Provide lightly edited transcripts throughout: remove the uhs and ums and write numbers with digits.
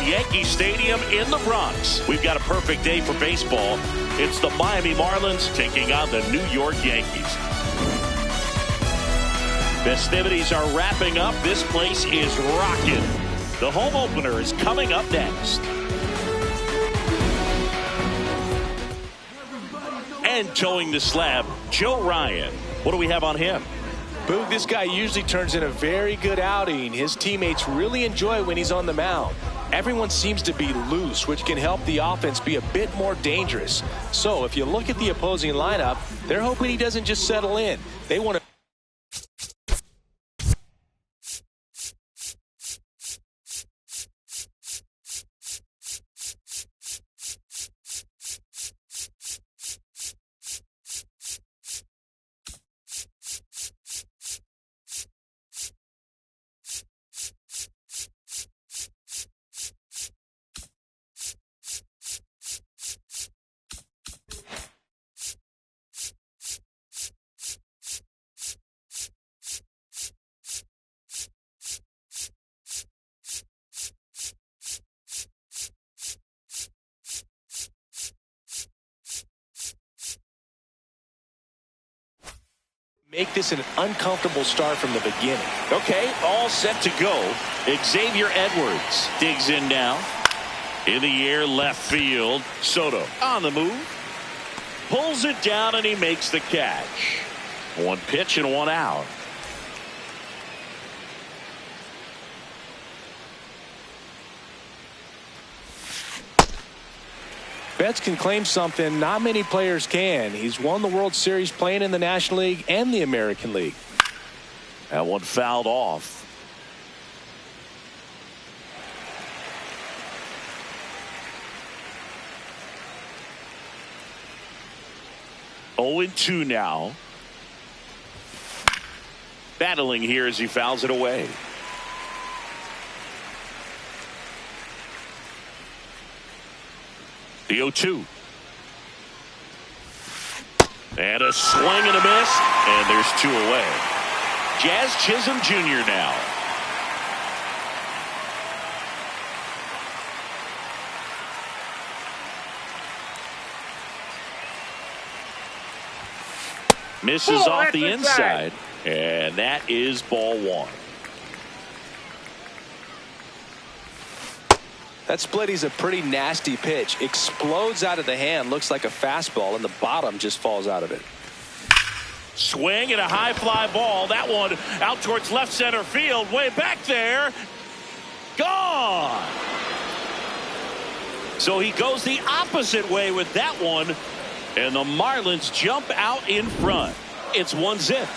Yankee Stadium in the Bronx. We've got a perfect day for baseball. It's the Miami Marlins taking on the New York Yankees. Festivities are wrapping up. This place is rocking. The home opener is coming up next. And towing the slab, Joe Ryan. What do we have on him? Boog, this guy usually turns in a very good outing. His teammates really enjoy when he's on the mound. Everyone seems to be loose, which can help the offense be a bit more dangerous. So if you look at the opposing lineup, they're hoping he doesn't just settle in. They want to make this an uncomfortable start from the beginning. Okay, all set to go. Xavier Edwards digs in now. In the air, left field. Soto on the move. Pulls it down and he makes the catch. One pitch and one out. Betts can claim something not many players can. He's won the World Series playing in the National League and the American League. That one fouled off. Oh, 0-2 now. Battling here as he fouls it away. The 0-2. And a swing and a miss. And there's two away. Jazz Chisholm Jr. now. Misses off the inside. And that is ball one. That splitty's a pretty nasty pitch. Explodes out of the hand. Looks like a fastball, and the bottom just falls out of it. Swing and a high fly ball. That one out towards left center field. Way back there. Gone. So he goes the opposite way with that one. And the Marlins jump out in front. It's 1-0.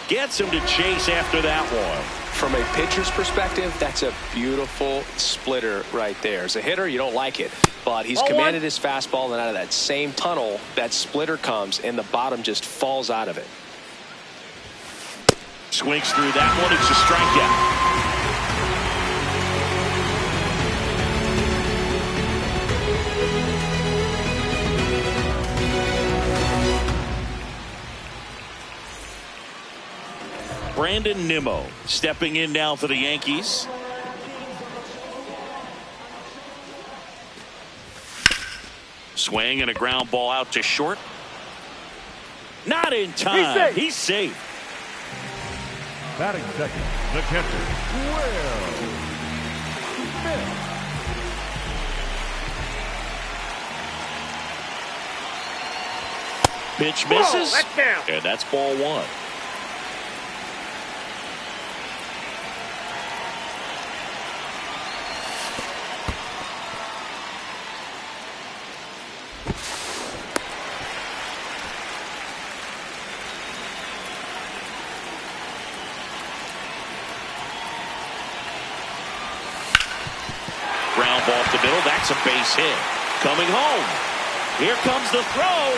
Gets him to chase after that one. From a pitcher's perspective, that's a beautiful splitter right there. As a hitter, you don't like it, but he's commanded his fastball, and out of that same tunnel, that splitter comes, and the bottom just falls out of it. Swings through that one. It's a strikeout. Brandon Nimmo stepping in now for the Yankees. Swing and a ground ball out to short. Not in time. He's safe. Batting second, the catcher, Will Smith. Pitch misses. And that's ball one. Ground ball up the middle. That's a base hit. Coming home. Here comes the throw.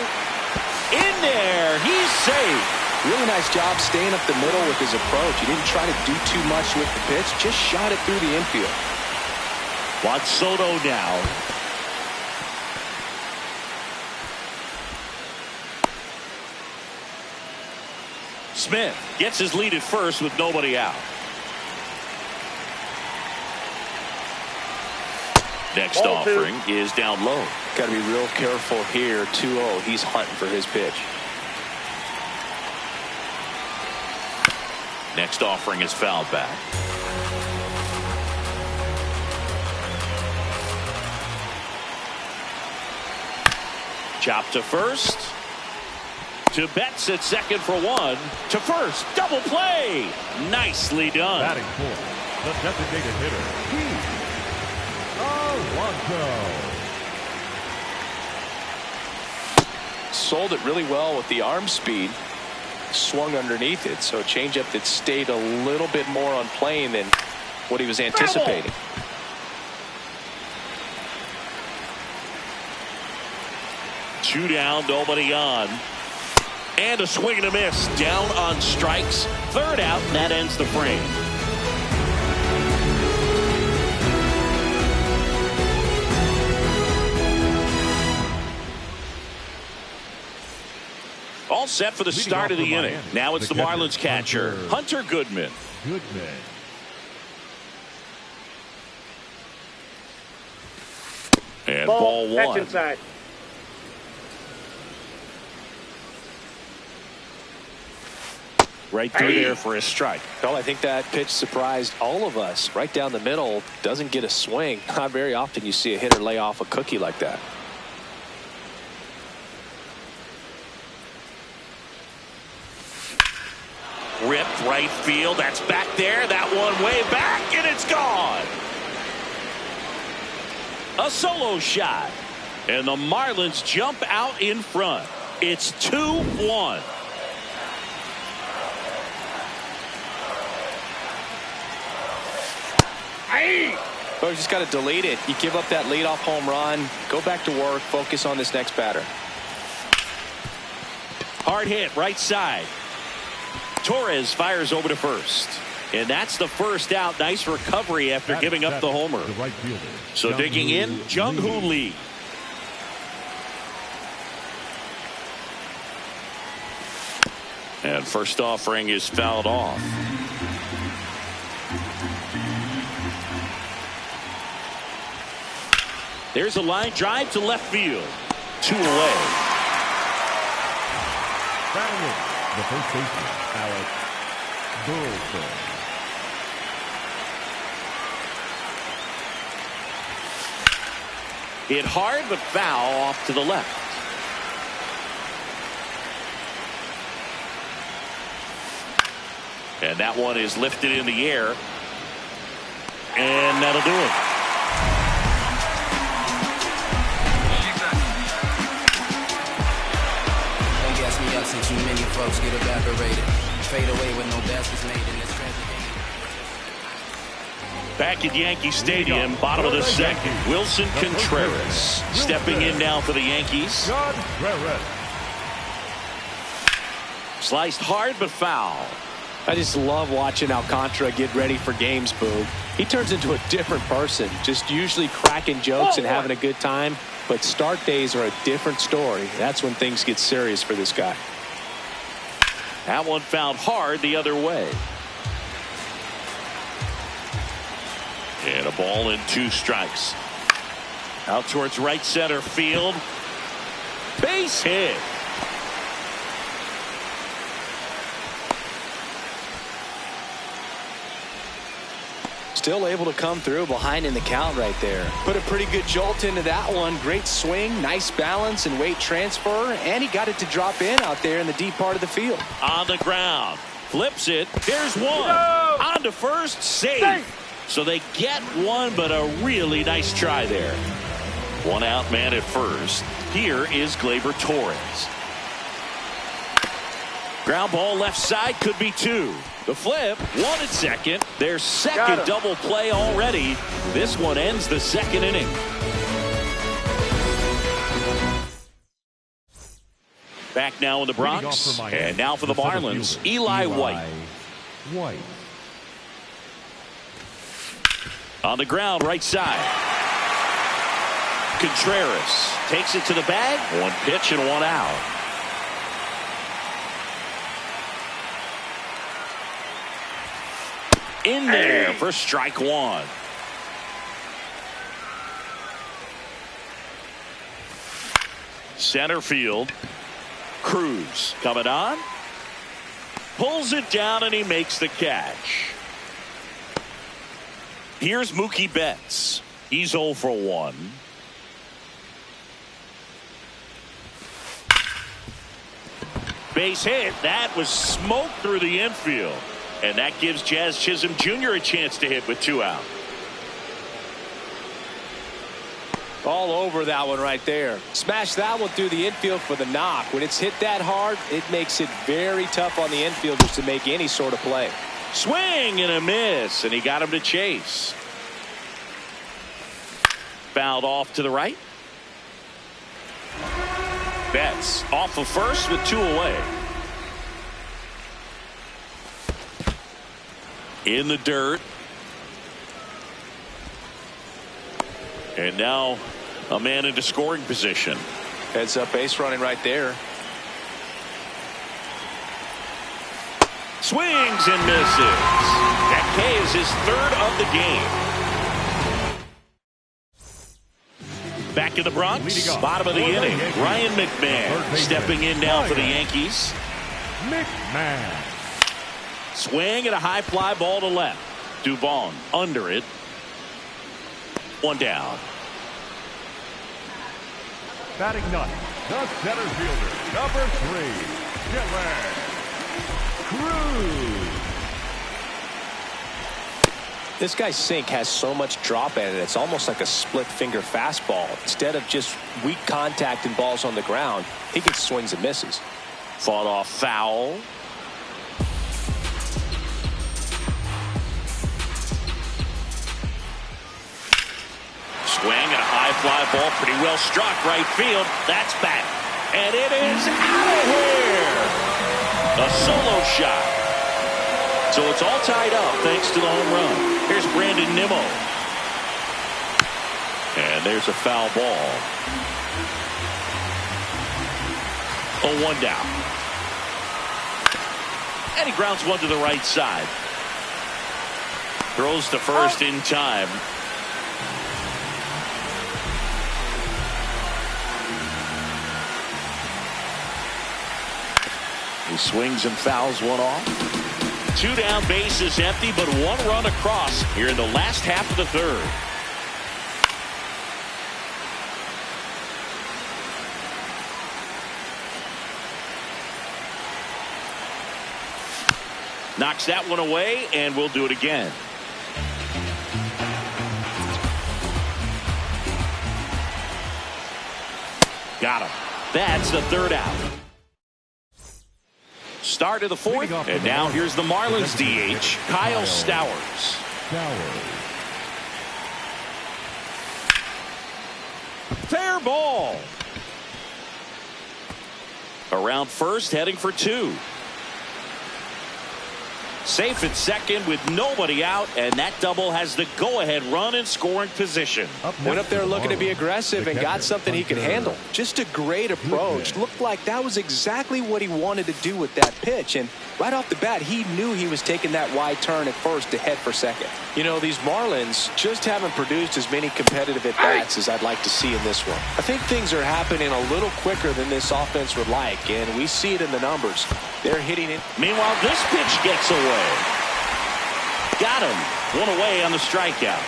In there. He's safe. Really nice job staying up the middle with his approach. He didn't try to do too much with the pitch. Just shot it through the infield. Juan Soto now. Smith gets his lead at first with nobody out. Next offering is down low. Got to be real careful here. 2-0. He's hunting for his pitch. Next offering is fouled back. Chop to first. To Betts at second for one. To first. Double play. Nicely done. Batting fourth, the designated hitter, Alonso. Sold it really well with the arm speed. Swung underneath it, so a changeup that stayed a little bit more on plane than what he was anticipating. Two down, nobody on. And a swing and a miss. Down on strikes. Third out, and that ends the frame. All set for the start of the inning. Now it's the Marlins catcher, Hunter Goodman. And ball one. Right through there for a strike. Well, I think that pitch surprised all of us. Right down the middle, doesn't get a swing. Not very often you see a hitter lay off a cookie like that. Ripped right field. That's back there. That one way back, and it's gone. A solo shot. And the Marlins jump out in front. It's 2-1. Well, you just got to delete it. You give up that leadoff home run. Go back to work. Focus on this next batter. Hard hit right side. Torres fires over to first. And that's the first out. Nice recovery after giving up the homer. So digging in, Jung-Hoo Lee. And first offering is fouled off. There's a line drive to left field. 2 away. The first baseman, Alex Burleson. Hit hard but foul off to the left. And that one is lifted in the air. And that'll do it. Since too many folks get evaporated, fade away with no baskets made in this transit. Back at Yankee Stadium, bottom of the second, Wilson Contreras stepping in now for the Yankees. Sliced hard but foul. I just love watching Alcantara get ready for games, Boog. He turns into a different person, just usually cracking jokes and having a good time. But start days are a different story. That's when things get serious for this guy. That one fouled hard the other way. And a ball and 2 strikes. Out towards right center field. Base hit. Still able to come through behind in the count right there. Put a pretty good jolt into that one. Great swing, nice balance and weight transfer, and he got it to drop in out there in the deep part of the field. On the ground, flips it. There's one. On to first, safe. So they get one, but a really nice try there. One out man at first. Here is Gleyber Torres. Ground ball left side, could be 2. The flip, 1 at second. Their second double play already. This one ends the second inning. Back now in the Bronx. And now for the Marlins, Eli White. On the ground, right side. Contreras takes it to the bag. One pitch and one out. In there for strike one. Center field. Cruz coming on. Pulls it down and he makes the catch. Here's Mookie Betts. He's 0 for 1. Base hit. That was smoked through the infield. And that gives Jazz Chisholm Jr. a chance to hit with 2 out. All over that one right there. Smash that one through the infield for the knock. When it's hit that hard, it makes it very tough on the infielders to make any sort of play. Swing and a miss, and he got him to chase. Fouled off to the right. Betts off of first with 2 away. In the dirt. And now a man into scoring position. Heads up base running right there. Swings and misses. That K is his 3rd of the game. Back in the Bronx, bottom of the inning. Ryan McMahon stepping in now for the Yankees. McMahon. Swing and a high fly ball to left. Dubon under it. 1 down. Batting ninth, the center fielder, number 3, Cruz. This guy's sink has so much drop in it. It's almost like a split finger fastball. Instead of just weak contact and balls on the ground, he gets swings and misses. Fought off foul. Swing and a high fly ball, pretty well struck right field. That's back, and it is out of here. A solo shot. So it's all tied up thanks to the home run. Here's Brandon Nimmo, and there's a foul ball. 0-1 down, and he grounds one to the right side. Throws to first in time. He swings and fouls one off. 2 down, base is empty, but 1 run across here in the last half of the 3rd. Knocks that one away, and we'll do it again. Got him. That's the 3rd out. Start of the 4th, and now here's the Marlins DH, Kyle Stowers. Fair ball. Around first, heading for 2. Safe at second with nobody out, and that double has the go-ahead run in scoring position. Went up there looking to be aggressive and got something he could handle. Just a great approach. Looked like that was exactly what he wanted to do with that pitch. And right off the bat, he knew he was taking that wide turn at first to head for second. You know, these Marlins just haven't produced as many competitive at-bats as I'd like to see in this one. I think things are happening a little quicker than this offense would like, and we see it in the numbers. They're hitting it. Meanwhile, this pitch gets away. Got him. 1 away on the strikeout.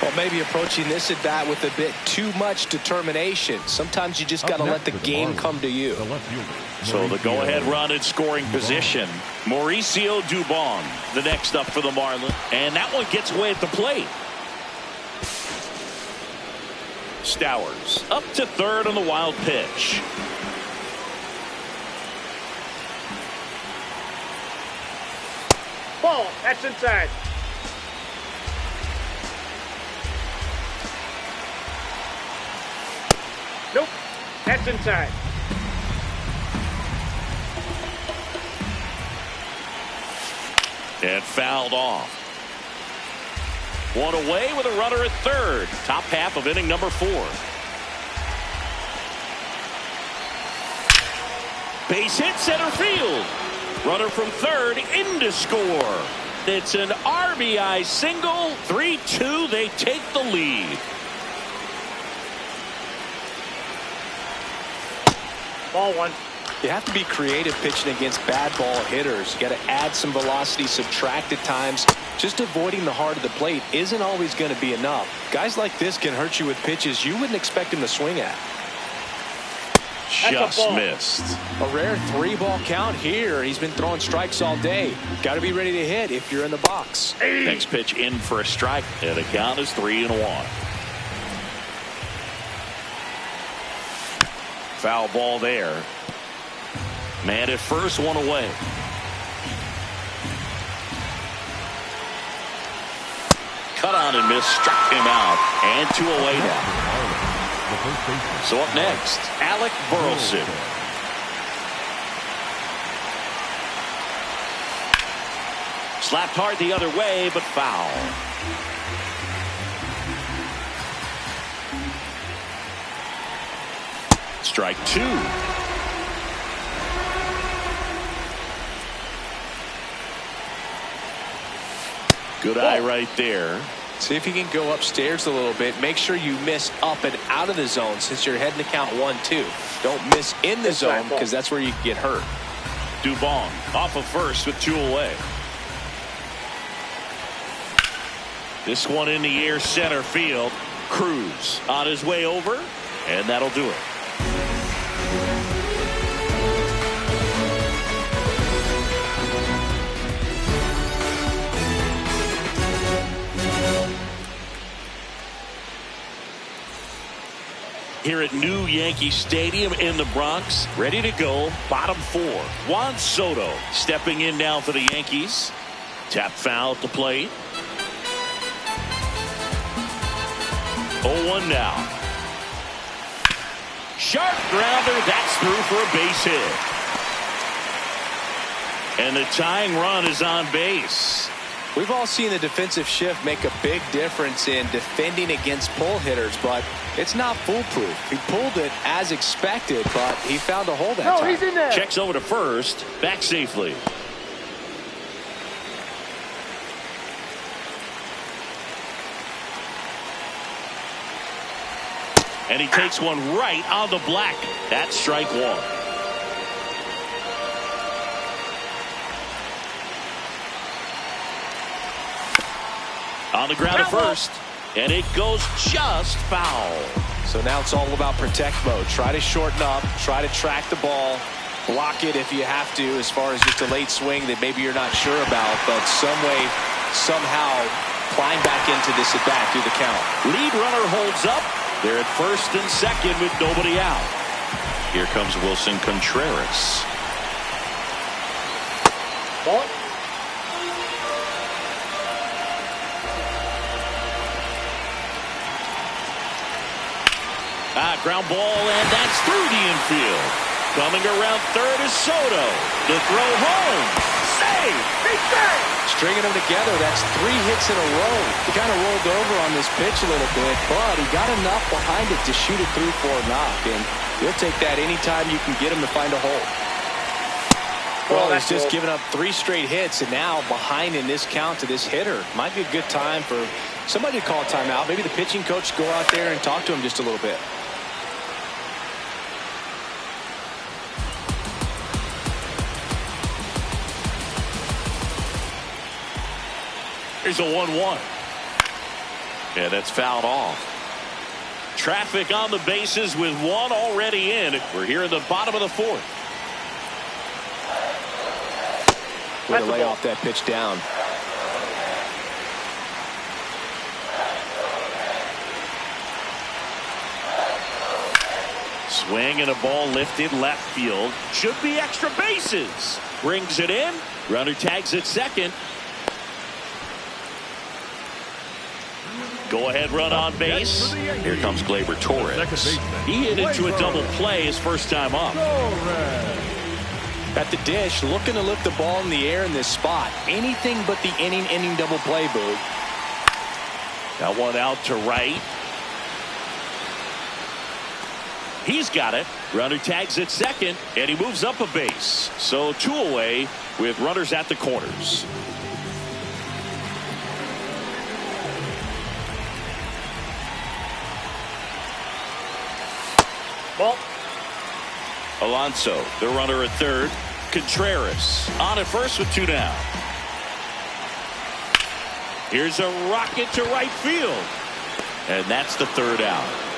Well, maybe approaching this at bat with a bit too much determination. Sometimes you just got to let the game come to you. So the go-ahead run in scoring position. Mauricio Dubon, the next up for the Marlins. And that one gets away at the plate. Stowers up to 3rd on the wild pitch. Ball, that's inside. Nope, that's inside. And fouled off. 1 away with a runner at 3rd. Top half of inning number 4. Base hit center field. Runner from third in to score. It's an RBI single. 3-2. They take the lead. Ball one. You have to be creative pitching against bad ball hitters. You got to add some velocity, subtract at times. Just avoiding the heart of the plate isn't always going to be enough. Guys like this can hurt you with pitches you wouldn't expect him to swing at. Just missed. A rare 3-ball count here. He's been throwing strikes all day. Got to be ready to hit if you're in the box. Next pitch in for a strike, and the count is 3-1. Foul ball there. Man at first, one away. Cut on and miss, struck him out, and 2 away now. So up next, Alec Burleson. Slapped hard the other way, but foul. Strike 2. Good eye right there. See if you can go upstairs a little bit. Make sure you miss up and out of the zone since you're heading to count 1-2. Don't miss in the zone because that's where you can get hurt. Dubon off of first with 2 away. This one in the air center field. Cruz on his way over, and that'll do it. Here at New Yankee Stadium in the Bronx, ready to go, bottom 4. Juan Soto stepping in now for the Yankees. Tap foul at the plate. 0-1 now. Sharp grounder, that's through for a base hit. And the tying run is on base. We've all seen the defensive shift make a big difference in defending against pull hitters, but it's not foolproof. He pulled it as expected, but he found a hole that time. He's in there. Checks over to first, back safely. And he takes one right on the black. That's strike 1. On the ground at first, and it goes just foul. So now it's all about protect mode. Try to shorten up, try to track the ball, block it if you have to, as far as just a late swing that maybe you're not sure about, but some way, somehow climb back into this at bat through the count. Lead runner holds up. They're at first and second with nobody out. Here comes Wilson Contreras. Ball. Ground ball, and that's through the infield. Coming around third is Soto. The throw home. Save! Big save! Stringing them together, that's 3 hits in a row. He kind of rolled over on this pitch a little bit, but he got enough behind it to shoot it through for a knock, and you'll take that anytime you can get him to find a hole. Well, he's just given up 3 straight hits, and now behind in this count to this hitter. Might be a good time for somebody to call a timeout. Maybe the pitching coach go out there and talk to him just a little bit. Here's a 1-1. Yeah, that's fouled off. Traffic on the bases with 1 already in. We're here in the bottom of the 4th. Way to lay off that pitch down. Swing and a ball lifted left field. Should be extra bases. Brings it in. Runner tags at second. Go ahead run on base. Here comes Gleyber Torres. He hit into a double play his first time up. At the dish, looking to lift the ball in the air in this spot. Anything but the inning double play, Boog. That one out to right. He's got it. Runner tags at second, and he moves up a base. So 2 away with runners at the corners. Ball. Alonso, the runner at third. Contreras on at first with 2 down. Here's a rocket to right field. And that's the 3rd out.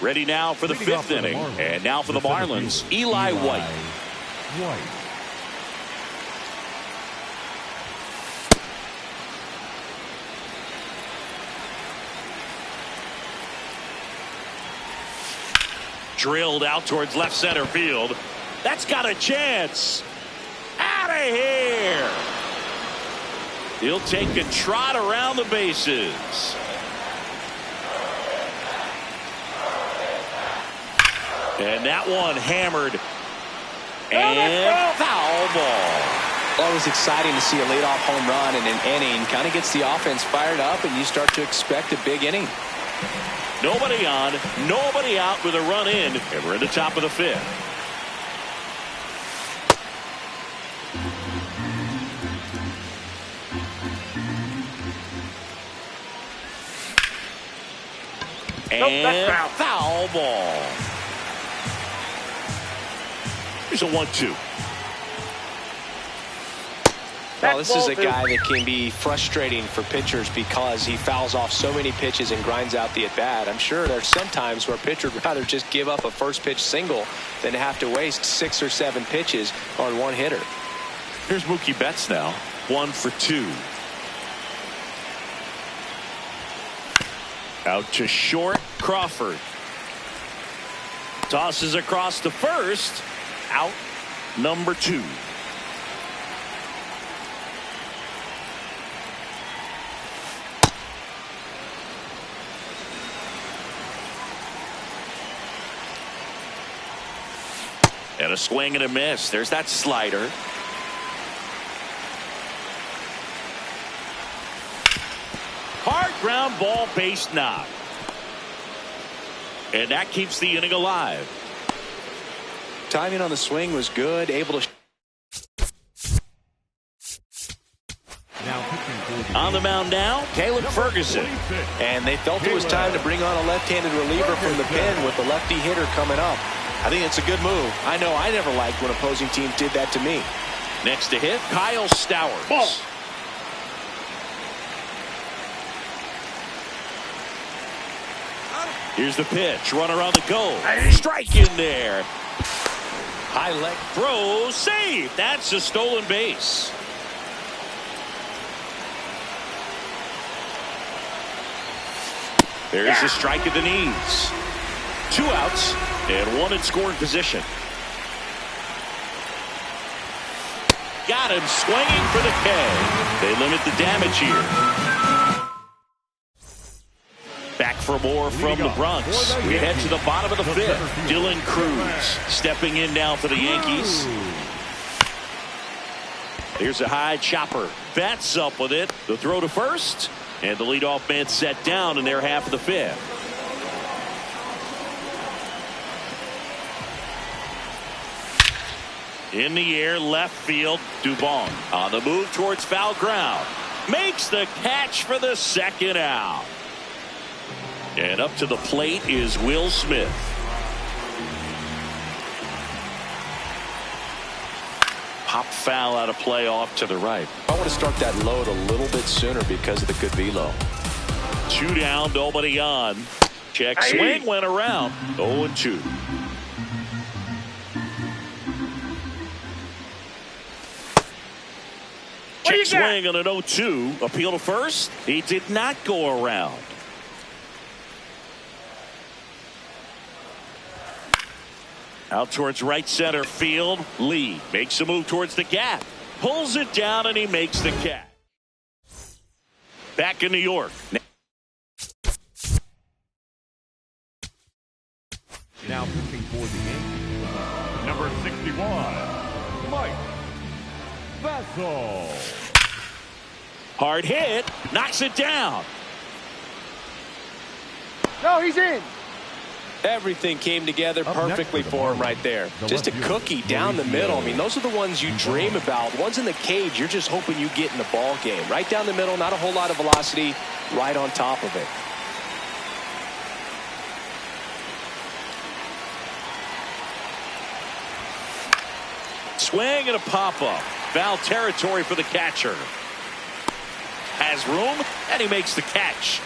Ready now for the 5th inning. And now for the Marlins, Eli White. Drilled out towards left center field. That's got a chance. Out of here. He'll take a trot around the bases. And that one hammered. And foul ball. Always exciting to see a leadoff home run in an inning. Kind of gets the offense fired up, and you start to expect a big inning. Nobody on, nobody out with a run in, and we're at the top of the 5th. And foul ball. Here's a 1-2. Well, this is a guy that can be frustrating for pitchers because he fouls off so many pitches and grinds out the at-bat. I'm sure there's some times where a pitcher would rather just give up a first pitch single than have to waste 6 or 7 pitches on one hitter. Here's Mookie Betts now, 1 for 2. Out to short, Crawford. Tosses across to first. Out, number 2. And a swing and a miss. There's that slider. Hard ground ball, base knock. And that keeps the inning alive. Timing on the swing was good. Able to. On the mound now, Caleb Ferguson. And they felt it was time to bring on a left-handed reliever from the pen with the lefty hitter coming up. I think it's a good move. I know I never liked when opposing teams did that to me. Next to hit, Kyle Stowers. Ball. Here's the pitch. Runner on the go. Strike in there. High leg throw. Save. That's a stolen base. There's a strike at the knees. 2 outs and 1 in scoring position. Got him swinging for the K. They limit the damage here. Back for more from the Bronx. We head to the bottom of the 5th. Dylan Cruz stepping in now for the Yankees. Here's a high chopper. Bats up with it. The throw to first. And the leadoff man set down in their half of the 5th. In the air, left field, Dubon on the move towards foul ground. Makes the catch for the 2nd out. And up to the plate is Will Smith. Pop foul out of play off to the right. I want to start that load a little bit sooner because of the good velo. 2 down, nobody on. Check swing went around. 0-2. Check swing on an 0-2. Appeal to first. He did not go around. Out towards right center field. Lee makes a move towards the gap. Pulls it down and he makes the catch. Back in New York. Now pitching for the Yankees, number 61, Mike Vessel. Hard hit. Knocks it down. No, he's in. Everything came together perfectly for him right there. Just a cookie down the middle. I mean, those are the ones you dream about. Ones in the cage, you're just hoping you get in the ball game. Right down the middle, not a whole lot of velocity, right on top of it. Swing and a pop-up. Foul territory for the catcher. Has room, and he makes the catch.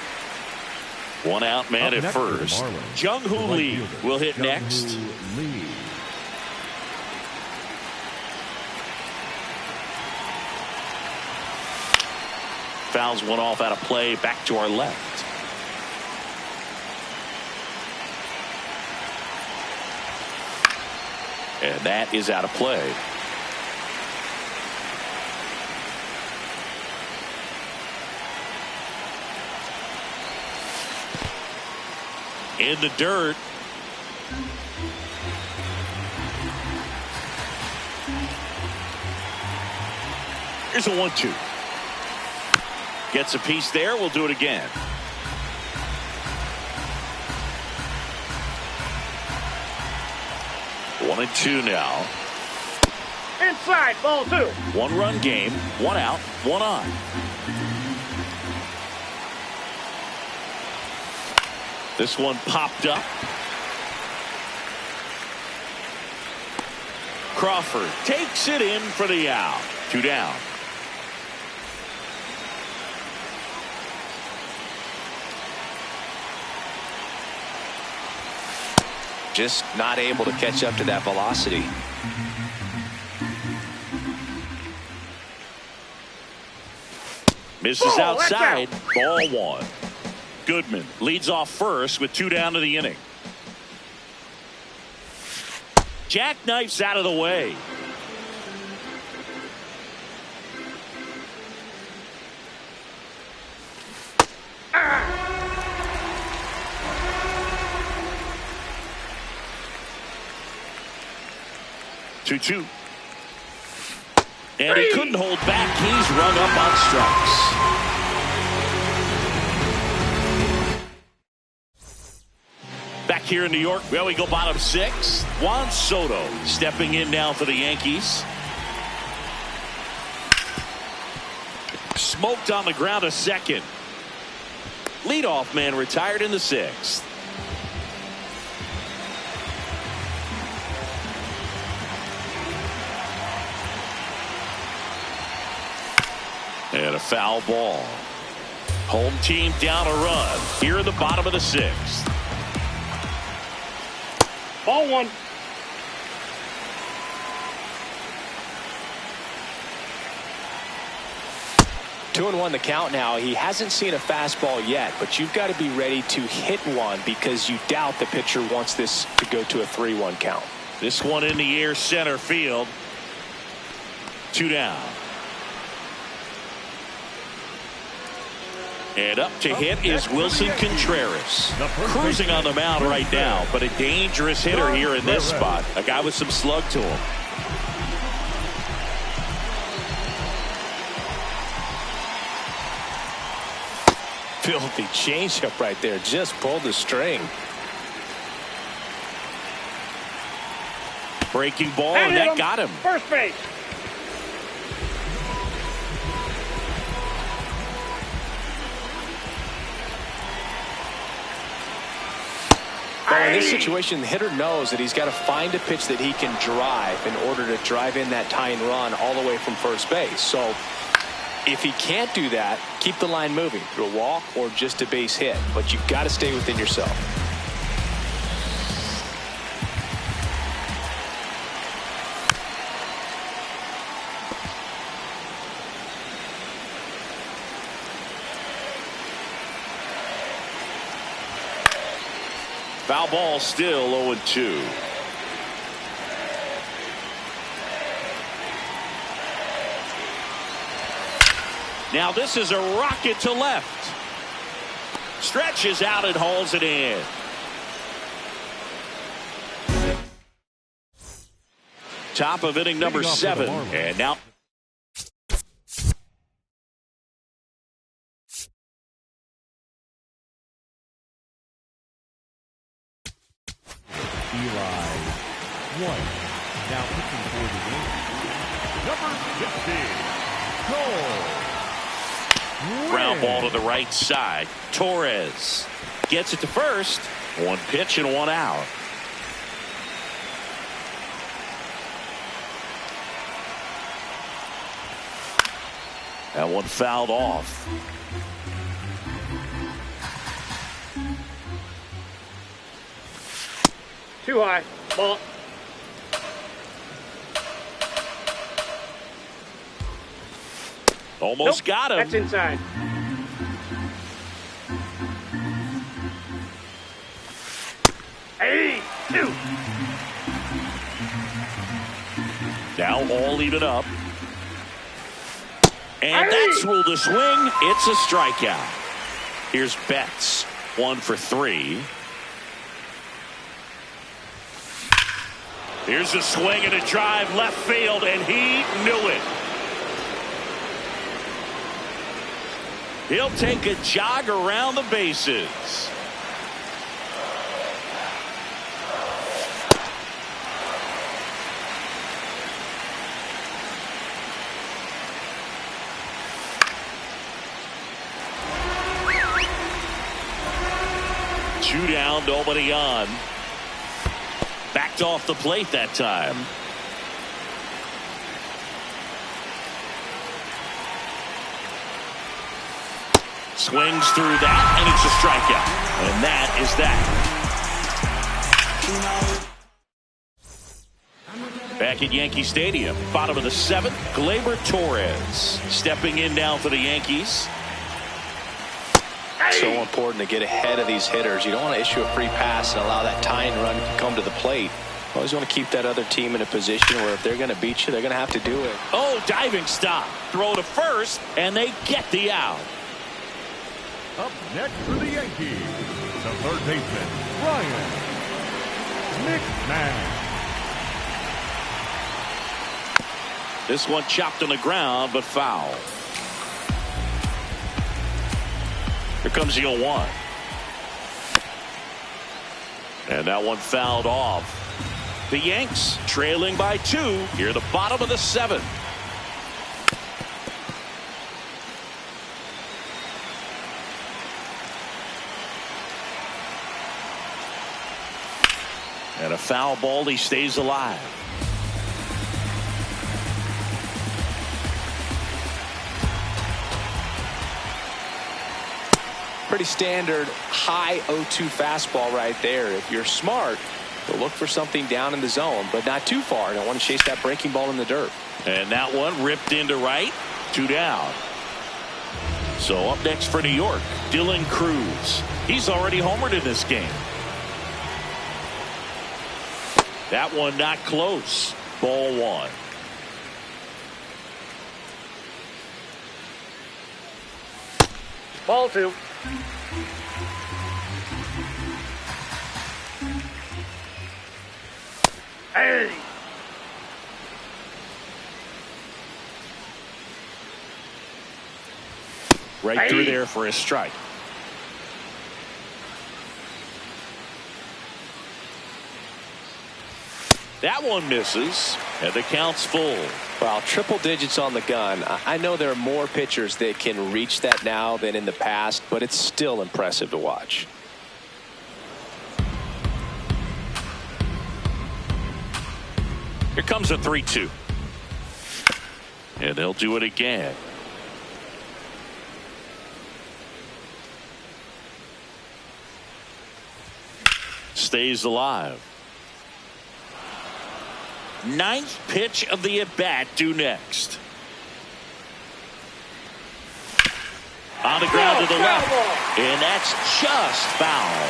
One out man at first. Jung-Hoo Lee will hit next. Fouls one off out of play, back to our left. And that is out of play. In the dirt. Here's a 1-2. Gets a piece there. We'll do it again. One and two now. Inside, ball 2. One-run game. One out, one on. This one popped up. Crawford takes it in for the out. 2 down. Just not able to catch up to that velocity. Misses outside. Ball 1. Goodman leads off first with 2 down to the inning. Jackknifes out of the way. Two. And he couldn't hold back. He's rung up on strikes. Back here in New York, well, we go bottom 6. Juan Soto stepping in now for the Yankees. Smoked on the ground a second. Leadoff man retired in the 6th. And a foul ball. Home team down a run here in the bottom of the 6th. Ball 1. Two and 1 the count now. He hasn't seen a fastball yet, but you've got to be ready to hit one because you doubt the pitcher wants this to go to a 3-1 count. This one in the air center field. 2 down. And up to hit is Wilson Contreras. Cruising on the mound right now, but a dangerous hitter here in this spot. A guy with some slug to him. Filthy changeup right there. Just pulled the string. Breaking ball, and that got him. First base. Well, in this situation, the hitter knows that he's got to find a pitch that he can drive in order to drive in that tying run all the way from first base. So if he can't do that, keep the line moving through a walk or just a base hit. But you've got to stay within yourself. Foul ball, still 0-2. Now this is a rocket to left. Stretches out and hauls it in. Top of inning number 7. And now Eli White. Now pitching for the Yankees, number 60, Cole. Ground ball to the right side. Torres gets it to first. One pitch and one out. That one fouled off. Too high. Ball. Almost Nope, got him. that's inside. Hey, 2. Now all even up. And that's ruled a swing. It's a strikeout. Here's Betts. 1 for 3. Here's a swing and a drive left field, and he knew it. He'll take a jog around the bases. Two down, nobody on. Backed off the plate that time. Swings through that, and it's a strikeout. And that is that. Back at Yankee Stadium, bottom of the 7th, Gleyber Torres stepping in now for the Yankees. So important to get ahead of these hitters. You don't want to issue a free pass and allow that tying run to come to the plate. You always want to keep that other team in a position where if they're going to beat you, they're going to have to do it. Oh, diving stop. Throw to first, and they get the out. Up next for the Yankees, the third baseman, Brian McMahon. This one chopped on the ground, but foul. Here comes the 0-1. And that one fouled off. The Yanks trailing by 2 here at the bottom of the 7th. And a foul ball, he stays alive. Pretty standard high 0-2 fastball right there. If you're smart, you'll look for something down in the zone, but not too far. Don't want to chase that breaking ball in the dirt. And that one ripped into right. 2 down. So up next for New York, Dylan Cruz. He's already homered in this game. That one not close. Ball 1. Ball 2. Hey. Right through there for a strike. That one misses, and the count's full. Well, triple digits on the gun. I know there are more pitchers that can reach that now than in the past, but it's still impressive to watch. Here comes a 3-2. And they'll do it again. Stays alive. 9th pitch of the at-bat due next. On the ground to the left. And that's just foul.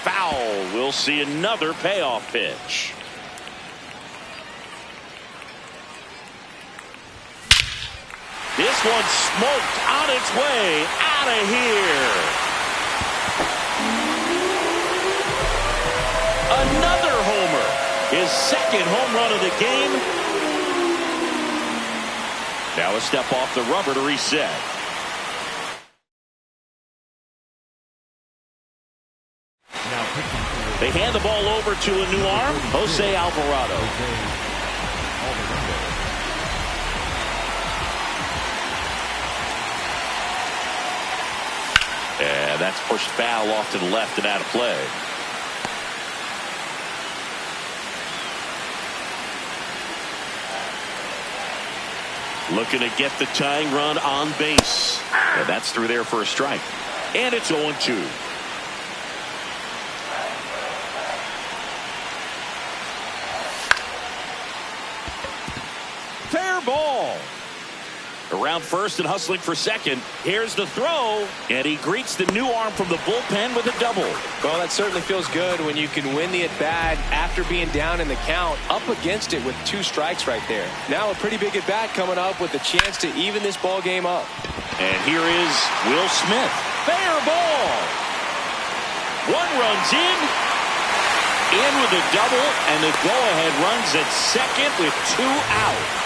Foul. We'll see another payoff pitch. This one smoked on its way out of here. Another homer. His 2nd home run of the game. Now a step off the rubber to reset. hand the ball over to a new arm, Jose Alvarado. And that's pushed foul off to the left and out of play. Looking to get the tying run on base. And that's through there for a strike. And it's 0-2. Fair ball. Around first and hustling for second. Here's the throw. And he greets the new arm from the bullpen with a double. Well, that certainly feels good when you can win the at-bat after being down in the count, up against it with 2 strikes right there. Now a pretty big at-bat coming up with a chance to even this ball game up. And here is Will Smith. Fair ball. 1 runs in with a double, and the go-ahead runs at second with 2 out.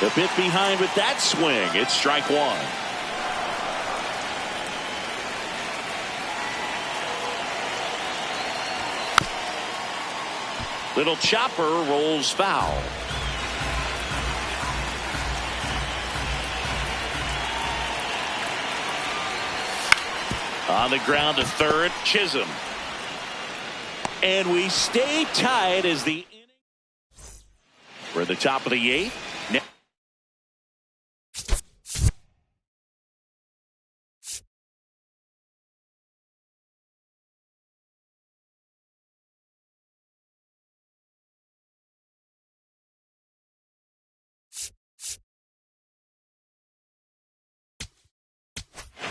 A bit behind with that swing. It's strike 1. Little chopper rolls foul. On the ground to third, Chisholm. And we stay tied as the inning. We're at the top of the 8th.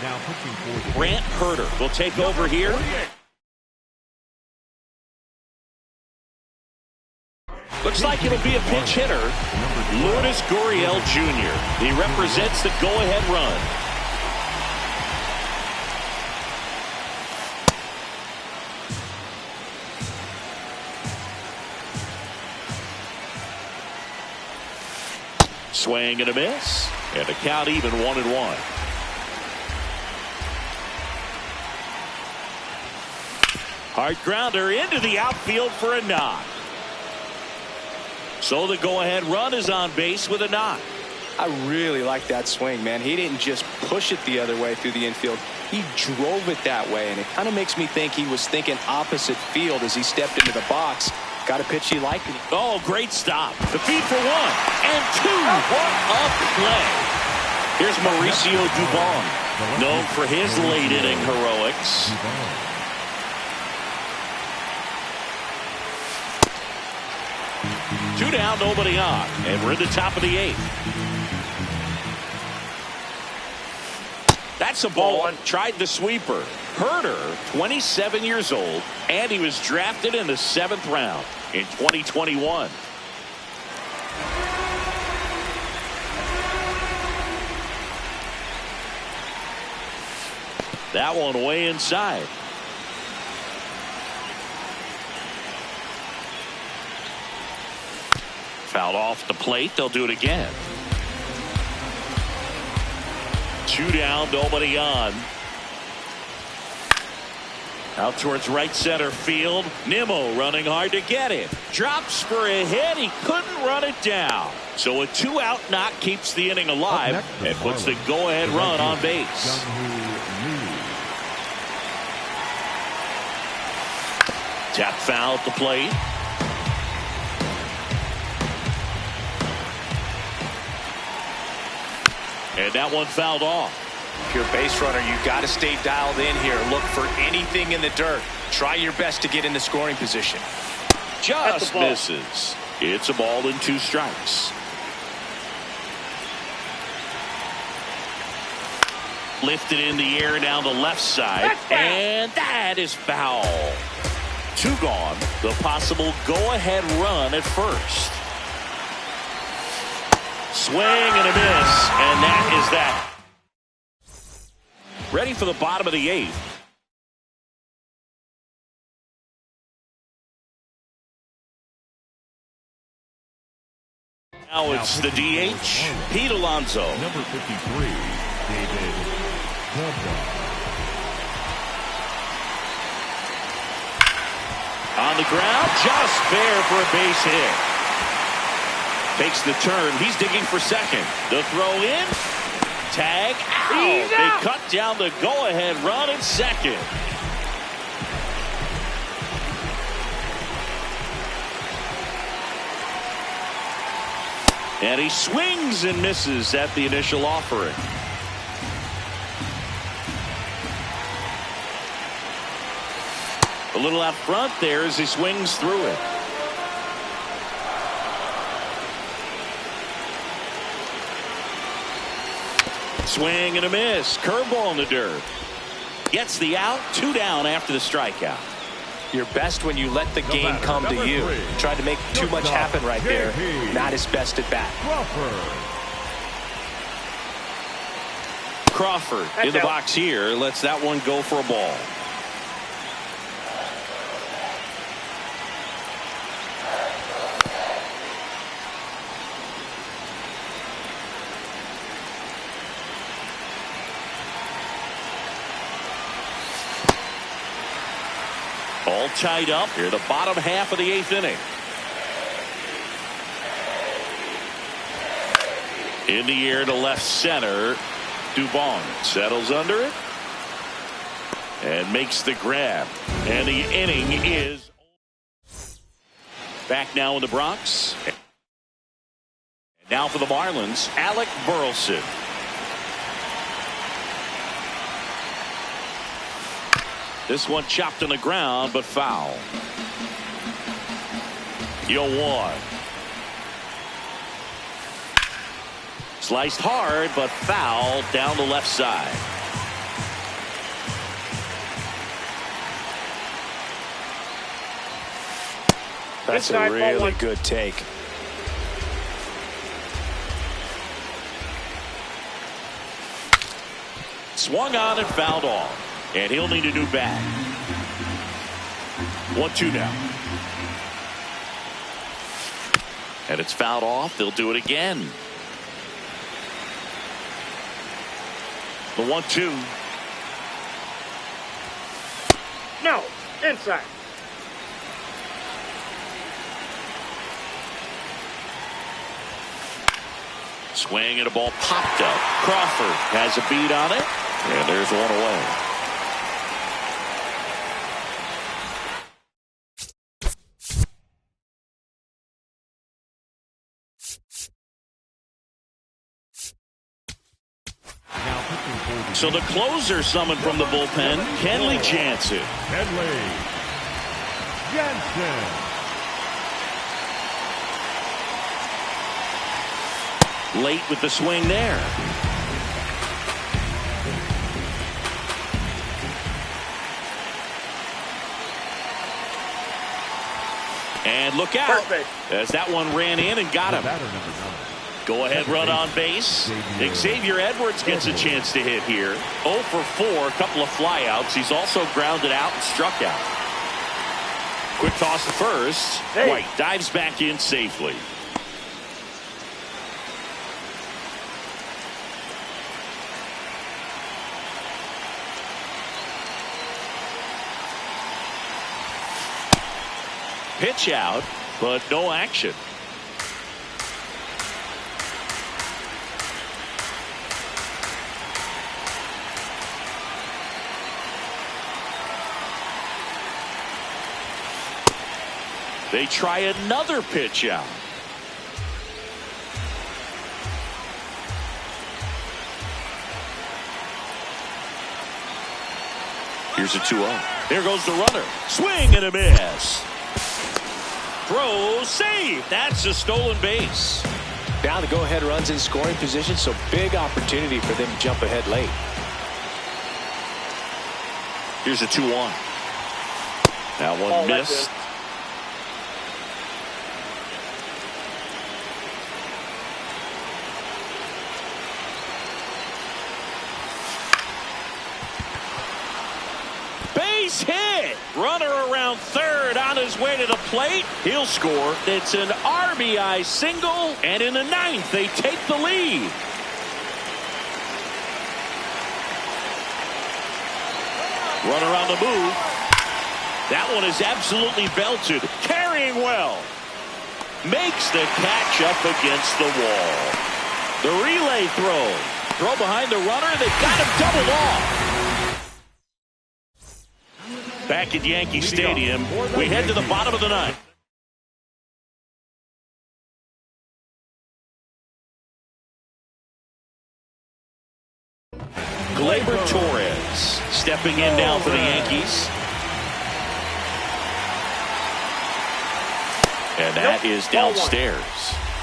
Now pitching for Grant Herter will take over here. Looks like it'll be a pinch hitter. Lourdes Gurriel Jr. He represents the go-ahead run. Swing and a miss. And the count even 1-1. Hard grounder into the outfield for a knock. So the go-ahead run is on base with a knock. I really like that swing, man. He didn't just push it the other way through the infield. He drove it that way, and it kind of makes me think he was thinking opposite field as he stepped into the box. Got a pitch he liked. Oh, great stop. The feed for 1 and 2. What a play. Here's Mauricio Dubon, known for his late inning heroics. Two down, nobody on, and we're at the top of the 8th. That's a ball one. Tried the sweeper. Herter, 27 years old, and he was drafted in the 7th round in 2021. That one way inside. Fouled off the plate. They'll do it again. 2 down, nobody on. Out towards right center field. Nimmo running hard to get it. Drops for a hit. He couldn't run it down. So a 2-out knock keeps the inning alive and puts the go-ahead run on base. Tap foul at the plate. And that one fouled off. If you're a base runner, you got to stay dialed in here. Look for anything in the dirt. Try your best to get in the scoring position. Just misses. It's a ball and 2 strikes. Lifted in the air down the left side. And that is foul. 2 gone. The possible go-ahead run at first. Swing and a miss, and that is that. Ready for the bottom of the 8th. Now it's the DH, Pete Alonso. Number 53, David Gordon. On the ground, just fair for a base hit. Takes the turn. He's digging for second. The throw in. Tag out. They cut down the go-ahead run at second. And he swings and misses at the initial offering. A little out front there as he swings through it. Swing and a miss. Curveball in the dirt. Gets the out. 2 down after the strikeout. You're best when you let the game come to you. Tried to make too much happen right there. Not his best at bat. Crawford in the box here. Lets that one go for a ball. All tied up here, the bottom half of the 8th inning. In the air to left center. Dubon settles under it and makes the grab. And the inning is back now in the Bronx. And now for the Marlins, Alec Burleson. This one chopped on the ground, but foul. 0-1. Sliced hard, but foul down the left side. That's a really good take. Swung on and fouled off. And he'll need a new bat. 1-2 now. And it's fouled off. They'll do it again. The 1-2. No, inside. Swing and a ball popped up. Crawford has a beat on it. And there's one away. So the closer summoned from the bullpen, Kenley Jansen. Kenley Jansen. Late with the swing there. And look out. Perfect. As that one ran in and got him. Go ahead run on base. Xavier Edwards gets a chance to hit here. 0 for 4, a couple of flyouts. He's also grounded out and struck out. Quick toss to first. White dives back in safely. Pitch out, but no action. They try another pitch out. Here's a 2-0. There goes the runner. Swing and a miss. Throw, save. That's a stolen base. Now the go-ahead runs in scoring position, so big opportunity for them to jump ahead late. Here's a 2-1. That one missed. base hit. Runner around third on his way to the plate. He'll score. It's an RBI single, and in the ninth, they take the lead. Runner on the move. That one is absolutely belted. Carrying well. Makes the catch up against the wall. The relay throw. Throw behind the runner. They got him doubled off. Back at Yankee Stadium, we head to the bottom of the ninth. Gleyber Torres stepping in now for the Yankees. And that is downstairs.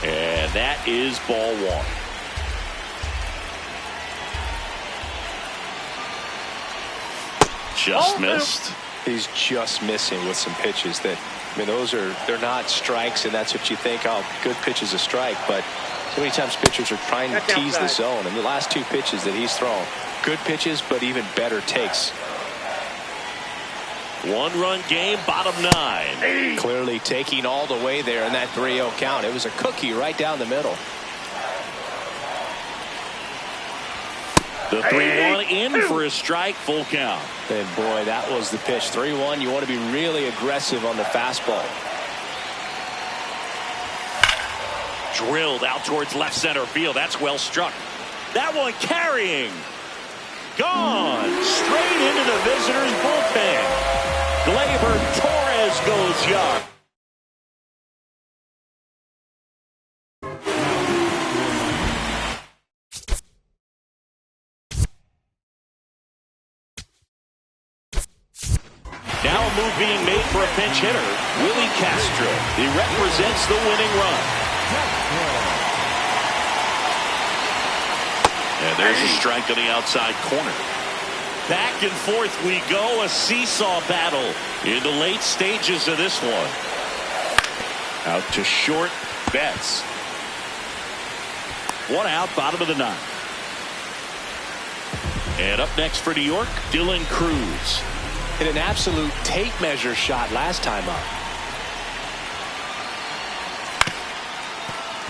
And that is ball one. Just missed. He's just missing with some pitches that, I mean, they're not strikes, and that's what you think. Oh, good pitch is a strike, but so many times pitchers are trying to tease the zone. And the last two pitches that he's thrown, good pitches, but even better takes. One-run game, bottom nine. Clearly taking all the way there in that 3-0 count. It was a cookie right down the middle. The 3-1 in for a strike, full count. And boy, that was the pitch. 3-1. You want to be really aggressive on the fastball. Drilled out towards left center field. That's well struck. That one carrying. Gone. Straight into the visitors' bullpen. Gleyber Torres goes yard. Now a move being made for a pinch hitter, Willie Castro. He represents the winning run. And there's a strike on the outside corner. Back and forth we go, a seesaw battle in the late stages of this one. Out to short, Betts. One out, bottom of the ninth. And up next for New York, Dylan Cruz. Hit an absolute tape measure shot last time up.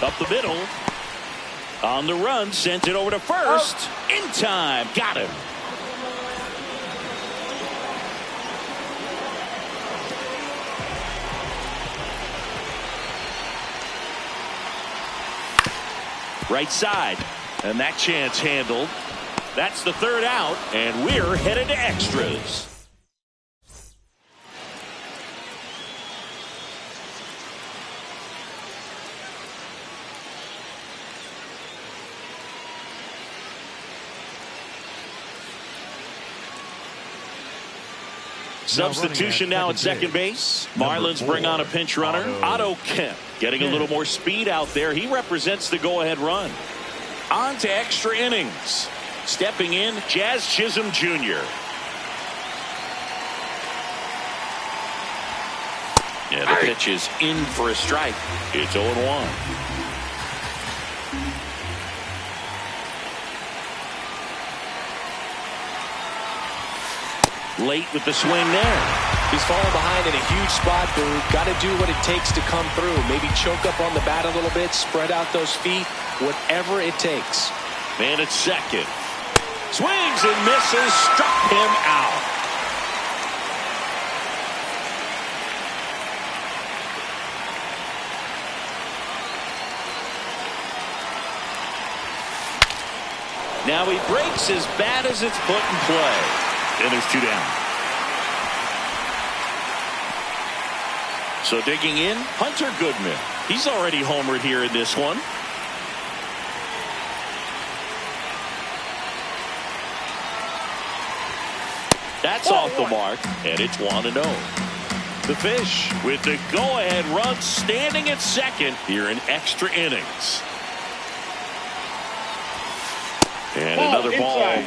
Up the middle. On the run, sent it over to first. In time, got him. Right side, and that chance handled. That's the third out, and we're headed to extras. Substitution now at second base. Marlins bring on a pinch runner. Otto Kemp getting a little more speed out there. He represents the go-ahead run. On to extra innings. Stepping in, Jazz Chisholm Jr. Yeah, the pitch is in for a strike. It's 0-1. Late with the swing there. He's falling behind in a huge spot, Boog. Got to do what it takes to come through. Maybe choke up on the bat a little bit, spread out those feet, whatever it takes. Man at second. Swings and misses, struck him out. Now he breaks as bad as it's put in play. And there's two down. So digging in, Hunter Goodman. He's already homered here in this one. That's off the mark, and it's 1-0. The Fish with the go-ahead run standing at second here in extra innings. And another ball.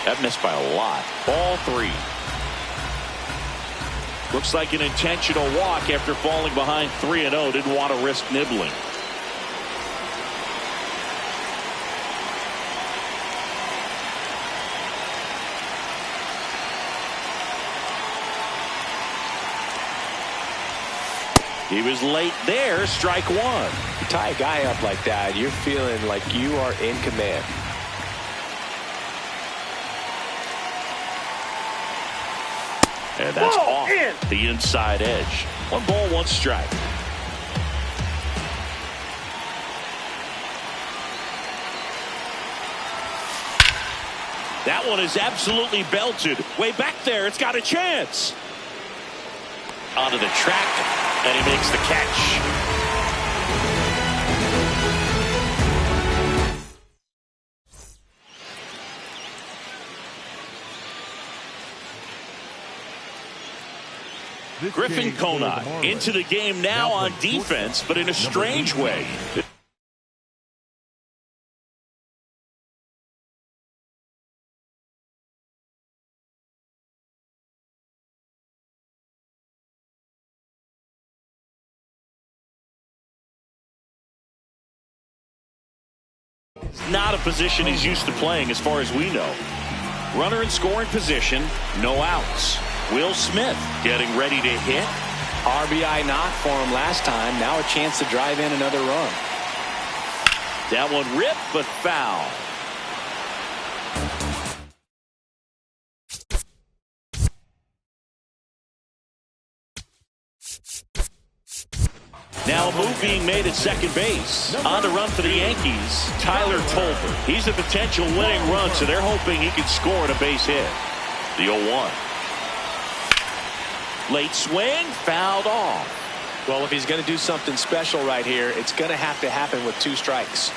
That missed by a lot. Ball three. Looks like an intentional walk after falling behind 3-0. Didn't want to risk nibbling. He was late there. Strike one. You tie a guy up like that, you're feeling like you are in command. And that's Ball off in. the inside edge. 1 ball, 1 strike. That one is absolutely belted. Way back there. It's got a chance. Onto the track, and he makes the catch. Griffin Conine into the game now on defense, but in a strange way. It's not a position he's used to playing as far as we know. Runner in scoring position, no outs. Will Smith getting ready to hit. RBI knock for him last time. Now a chance to drive in another run. That one ripped, but foul. Now a move being made at second base. On the run for the Yankees, Tyler Tolbert. He's a potential winning run, so they're hoping he can score on a base hit. The 0-1. Late swing, fouled off. Well, if he's going to do something special right here, it's going to have to happen with 2 strikes.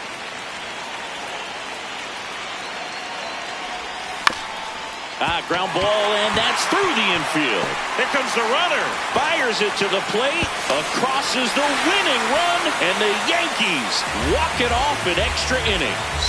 Ground ball, and that's through the infield. Here comes the runner. Fires it to the plate. Across is the winning run, and the Yankees walk it off in extra innings.